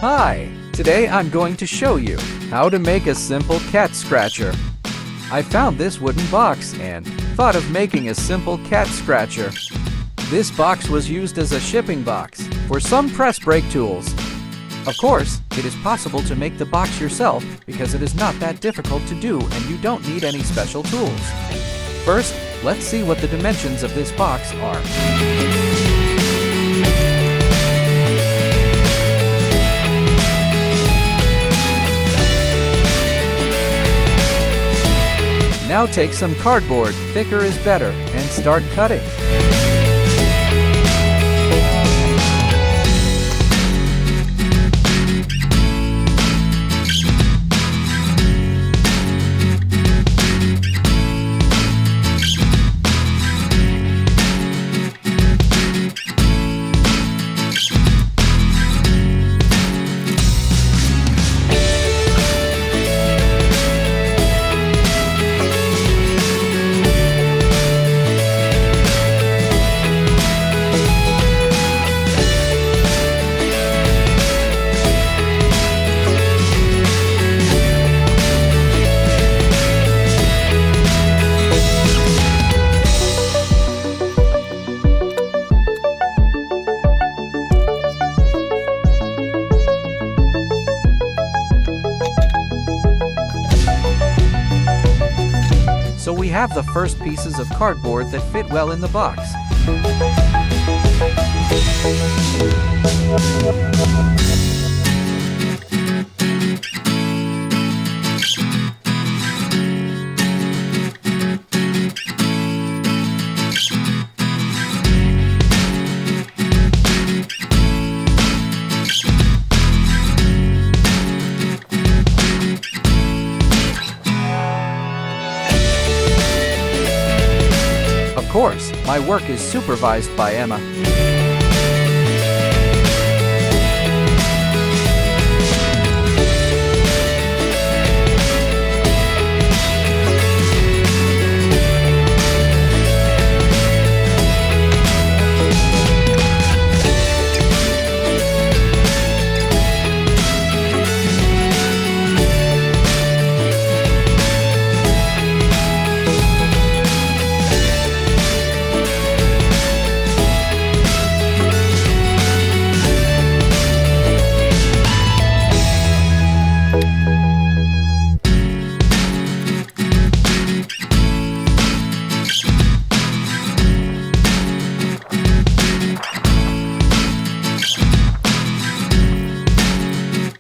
Hi! Today I'm going to show you how to make a simple cat scratcher. I found this wooden box and thought of making a simple cat scratcher. This box was used as a shipping box for some press brake tools. Of course, it is possible to make the box yourself because it is not that difficult to do and you don't need any special tools. First, let's see what the dimensions of this box are. Now take some cardboard, thicker is better, and start cutting. So we have the first pieces of cardboard that fit well in the box. Of course, my work is supervised by Emma.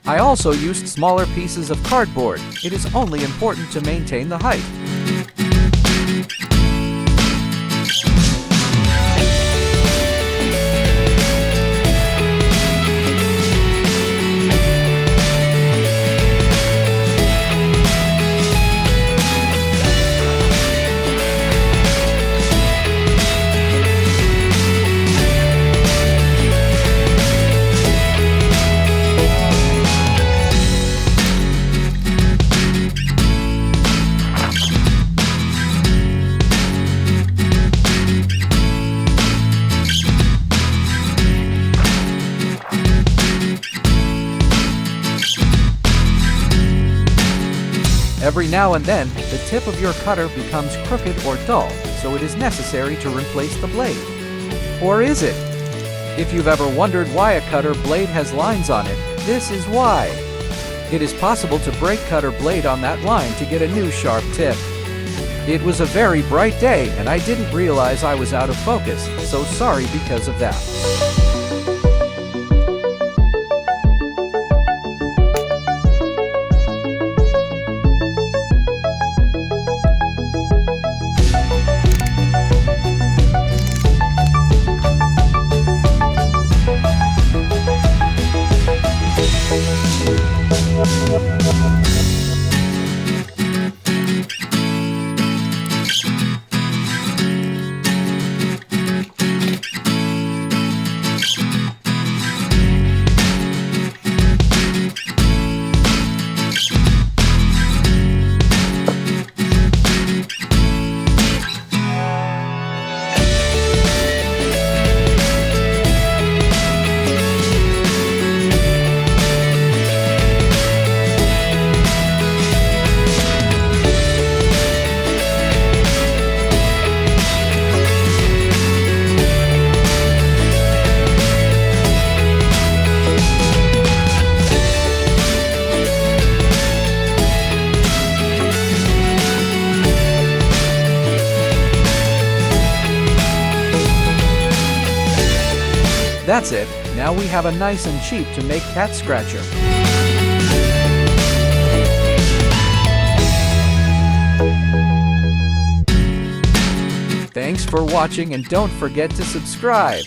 I also used smaller pieces of cardboard. It is only important to maintain the height. Every now and then, the tip of your cutter becomes crooked or dull, so it is necessary to replace the blade. Or is it? If you've ever wondered why a cutter blade has lines on it, this is why. It is possible to break cutter blade on that line to get a new sharp tip. It was a very bright day and I didn't realize I was out of focus, so sorry because of that. That's it, now we have a nice and cheap to make cat scratcher. Thanks for watching and don't forget to subscribe.